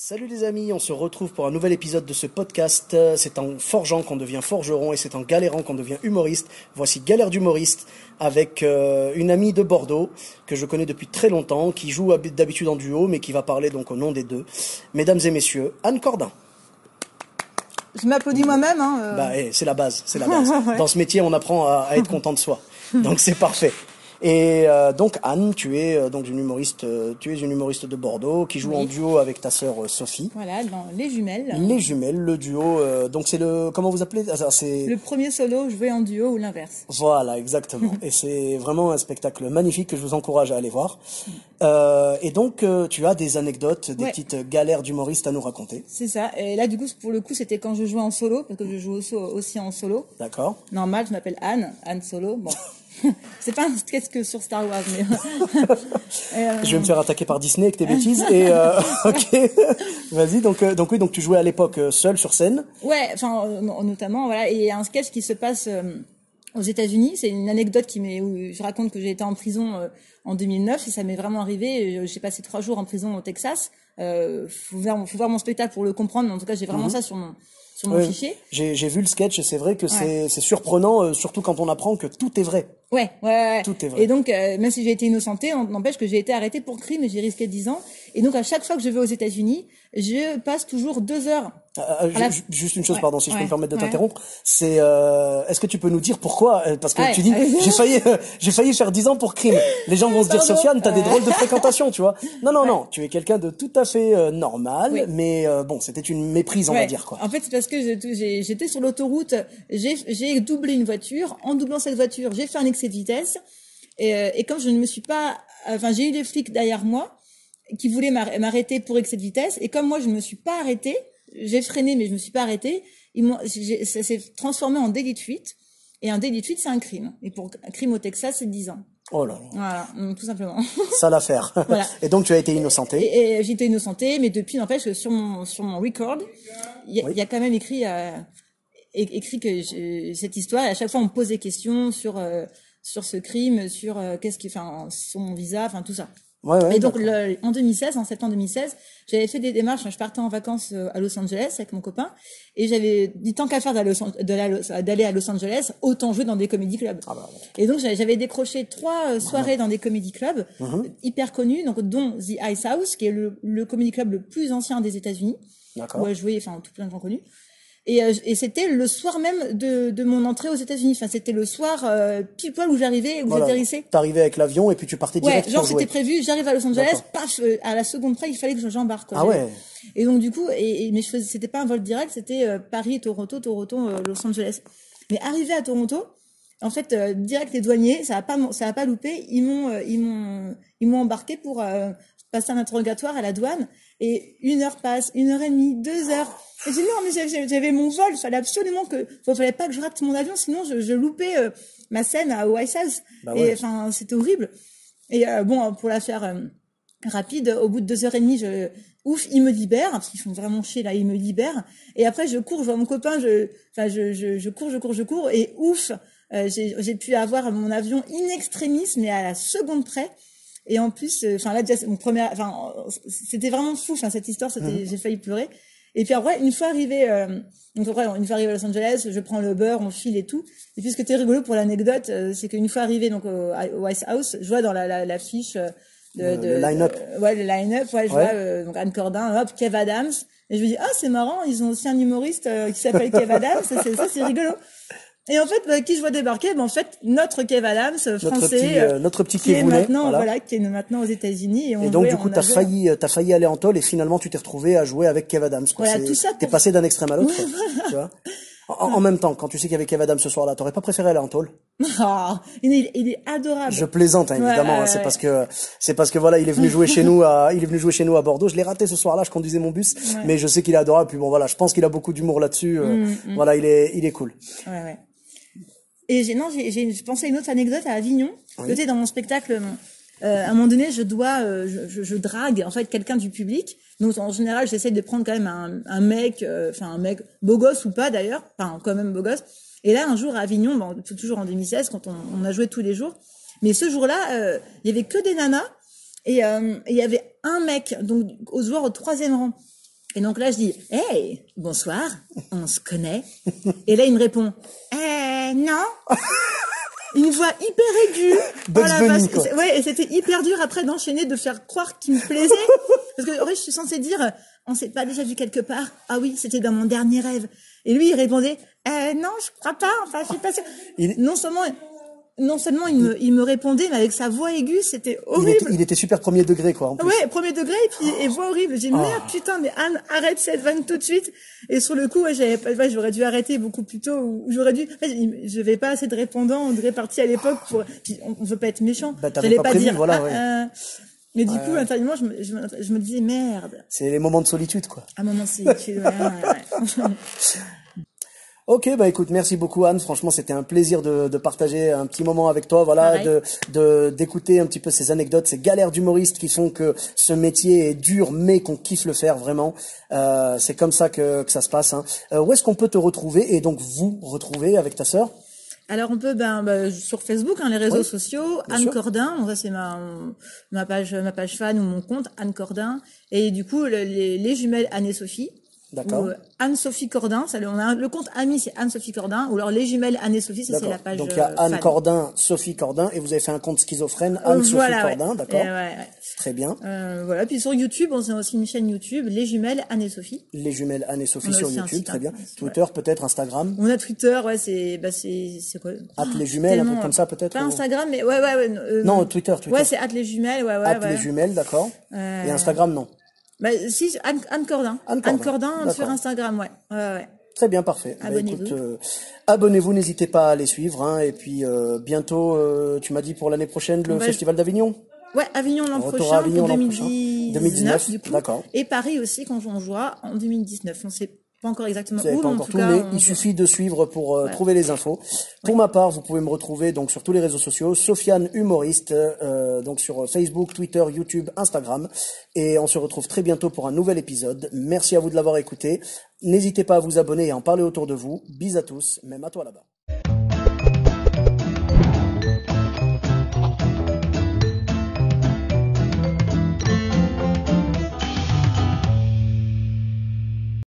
Salut les amis, on se retrouve pour un nouvel épisode de ce podcast. C'est en forgeant qu'on devient forgeron et c'est en galérant qu'on devient humoriste. Voici Galère d'humoriste avec une amie de Bordeaux que je connais depuis très longtemps, qui joue d'habitude en duo mais qui va parler donc au nom des deux. Mesdames et messieurs, Anne Cordin. Je m'applaudis moi-même. C'est la base, c'est la base. Ouais. Dans ce métier, on apprend à être content de soi. Donc c'est parfait. Et donc Anne, tu es donc une humoriste de Bordeaux qui joue en duo avec ta sœur Sophie. Voilà, dans Les Jumelles. Les Jumelles, le duo. Donc c'est comment vous appelez c'est le premier solo joué en duo ou l'inverse. Voilà, exactement. Et c'est vraiment un spectacle magnifique que je vous encourage à aller voir. Et donc tu as des anecdotes, des petites galères d'humoriste à nous raconter. C'est ça. Et là du coup pour le coup c'était quand je jouais en solo parce que je joue aussi en solo. D'accord. Normal, je m'appelle Anne Solo. Bon. C'est pas un sketch que sur Star Wars, mais je vais me faire attaquer par Disney avec tes bêtises. Et ok, vas-y. Donc oui, donc tu jouais à l'époque seul sur scène. Ouais, enfin notamment voilà. Et il y a un sketch qui se passe aux États-Unis. C'est une anecdote où je raconte que j'ai été en prison en 2009 et ça m'est vraiment arrivé. J'ai passé 3 jours en prison au Texas. Faut voir mon spectacle pour le comprendre, mais en tout cas j'ai vraiment ça sur mon fichier. J'ai vu le sketch et c'est vrai que c'est surprenant, surtout quand on apprend que tout est vrai. Ouais. Tout est vrai. Et donc, même si j'ai été innocentée, on n'empêche que j'ai été arrêtée pour crime et j'ai risqué 10 ans. Et donc, à chaque fois que je vais aux États-Unis, je passe toujours 2 heures. Juste une chose, pardon, si je peux me permettre de t'interrompre, c'est est-ce que tu peux nous dire pourquoi parce que tu dis j'ai failli faire 10 ans pour crime. Les gens vont se dire Sofiane, t'as des drôles de fréquentation, tu vois. Non, tu es quelqu'un de tout à fait normal, mais bon, c'était une méprise, on va dire quoi. En fait, c'est parce que j'étais sur l'autoroute, j'ai doublé une voiture, en doublant cette voiture, j'ai fait un excès de vitesse et comme je ne me suis pas j'ai eu des flics derrière moi qui voulaient m'arrêter pour excès de vitesse et comme moi je ne me suis pas arrêtée, j'ai freiné mais je me suis pas arrêtée, ça s'est transformé en délit de fuite et un délit de fuite c'est un crime et pour un crime au Texas c'est 10 ans. Oh là là. Voilà, donc, tout simplement. Ça l'affaire. Voilà. Et donc tu as été innocentée. Et j'ai été innocentée, mais depuis n'empêche que sur mon record, il y a quand même écrit que cette histoire et à chaque fois on me pose des questions sur ce crime, sur sur mon visa, enfin tout ça. Ouais, et donc en 2016, en septembre 2016, j'avais fait des démarches. Je partais en vacances à Los Angeles avec mon copain et j'avais dit tant qu'à faire d'aller à Los Angeles, autant jouer dans des comedy clubs. Et donc j'avais décroché 3 soirées dans des comedy clubs hyper connus, donc dont The Ice House, qui est le comedy club le plus ancien des États-Unis, où a joué tout plein de gens connus. Et c'était le soir même de mon entrée aux États-Unis. Enfin, c'était le soir pile poil où j'arrivais, où j'atterrissais. T'arrivais avec l'avion et puis tu partais direct pour jouer. Ouais, genre c'était prévu. J'arrive à Los Angeles, paf, à la seconde près, il fallait que j'embarque. Quoi. Ah ouais. Et donc du coup, mais c'était pas un vol direct, c'était Paris, Toronto, Los Angeles. Mais arrivé à Toronto, en fait, direct les douaniers, ça a pas loupé. Ils m'ont embarqué pour passer un interrogatoire à la douane. Et 1 heure passe, 1 heure et demie, 2 heures. Et j'ai dit non, mais j'avais mon vol, il fallait absolument fallait pas que je rate mon avion, sinon je loupais ma scène à White House. Et enfin, c'était horrible. Et bon, pour la faire rapide, au bout de 2 heures et demie, ils me libèrent, parce qu'ils font vraiment chier là, ils me libèrent. Et après, je cours, je vois mon copain, je cours, et ouf, j'ai pu avoir mon avion in extremis, mais à la seconde près. Et en plus, là déjà, c'était vraiment fou, cette histoire, j'ai failli pleurer. Et puis après, une fois arrivé à Los Angeles, je prends le beurre, on file et tout. Et puis ce qui était rigolo pour l'anecdote, c'est qu'une fois arrivé donc au White House, je vois dans la fiche le line-up. Le line-up, je vois donc Anne Cordin, Kev Adams. Et je me dis c'est marrant, ils ont aussi un humoriste qui s'appelle Kev Adams, c'est rigolo. Et en fait, qui je vois débarquer, en fait, notre Kev Adams, français, notre petit qui est Kevoulet, maintenant, qui est maintenant aux États-Unis. Et donc, du coup, t'as failli aller en tôle et finalement, tu t'es retrouvé à jouer avec Kev Adams, quoi. Voilà, tout ça. T'es passé d'un extrême à l'autre, tu vois. En même temps, quand tu sais qu'il y avait Kev Adams ce soir-là, t'aurais pas préféré aller en tôle? Il est adorable. Je plaisante, évidemment. C'est parce que voilà, il est venu jouer chez nous à Bordeaux. Je l'ai raté ce soir-là, je conduisais mon bus, mais je sais qu'il est adorable. Puis bon, voilà, je pense qu'il a beaucoup d'humour là-dessus. Voilà, il est cool. Ouais. Et je pensais à une autre anecdote à Avignon. Tu sais, dans mon spectacle, à un moment donné, je drague, en fait, quelqu'un du public. Donc, en général, j'essaie de prendre quand même un mec beau gosse ou pas d'ailleurs. Enfin, quand même beau gosse. Et là, un jour, à Avignon, toujours en 2016, quand on a joué tous les jours. Mais ce jour-là, il y avait que des nanas. Et il y avait un mec, donc, au 3e rang. Et donc là, je dis, hey, bonsoir, on se connaît. Et là, il me répond, non. Une voix hyper aiguë. Bugs Bunny, quoi. Ouais, et c'était hyper dur après d'enchaîner, de faire croire qu'il me plaisait. Parce que, en vrai, je suis censée dire, on s'est pas déjà vu quelque part? Ah oui, c'était dans mon dernier rêve. Et lui, il répondait, non, je crois pas, enfin, je suis pas sûre. Non seulement il me répondait, mais avec sa voix aiguë, c'était horrible. Il était super premier degré, quoi, en plus. Ouais, premier degré, et voix horrible. J'ai dit, merde, putain, mais Anne, arrête cette vanne tout de suite. Et sur le coup, j'aurais dû arrêter beaucoup plus tôt, ou j'aurais dû, je vais pas assez de répondants, on devrait partir à l'époque on veut pas être méchant. Bah, t'avais pas prévu, dire, voilà, ouais. Mais du coup, intérieurement, je me disais, merde. C'est les moments de solitude, quoi. Un moment de solitude, ouais. Ok, bah écoute, merci beaucoup Anne. Franchement, c'était un plaisir de partager un petit moment avec toi, voilà, d'écouter un petit peu ces anecdotes, ces galères d'humoristes qui font que ce métier est dur, mais qu'on kiffe le faire vraiment. C'est comme ça que ça se passe. Hein. Où est-ce qu'on peut te retrouver et donc vous retrouver avec ta sœur? Alors on peut sur Facebook, les réseaux sociaux, Anne Cordin, donc ça c'est ma page fan ou mon compte Anne Cordin, et du coup les jumelles Anne et Sophie. D'accord. Anne-Sophie Cordin, on a le compte ami, c'est Anne-Sophie Cordin, ou alors les jumelles Anne et Sophie, ça c'est la page. Donc il y a Anne fan. Cordin, Sophie Cordin, et vous avez fait un compte schizophrène, Anne-Sophie Cordin, d'accord. Ouais. Très bien. Voilà, puis sur YouTube, on a aussi une chaîne YouTube, les jumelles Anne et Sophie. Les jumelles Anne et Sophie sur YouTube, très bien. Twitter, ouais. Peut-être, Instagram. On a Twitter, ouais, c'est quoi? Les jumelles, un truc comme ça peut-être. Pas Instagram, mais non, Twitter. Ouais, c'est les jumelles, ouais. Les jumelles, d'accord. Et Instagram, non. Bah, si, Anne Cordin. Anne Cordin sur Instagram, ouais. Très bien, parfait. Abonnez-vous. Abonnez-vous, n'hésitez pas à les suivre, hein, et puis, bientôt, tu m'as dit pour l'année prochaine, le Festival d'Avignon? Ouais, Avignon l'an prochain, Avignon pour l'an 2019, du coup. D'accord. Et Paris aussi, quand on jouera en 2019. On sait pas encore exactement où, mais en tout cas, mais il suffit de suivre pour trouver les infos. Pour ma part, vous pouvez me retrouver donc sur tous les réseaux sociaux, Sofiane Humoriste, donc sur Facebook, Twitter, YouTube, Instagram, et on se retrouve très bientôt pour un nouvel épisode. Merci à vous de l'avoir écouté. N'hésitez pas à vous abonner et à en parler autour de vous. Bis à tous, même à toi là-bas.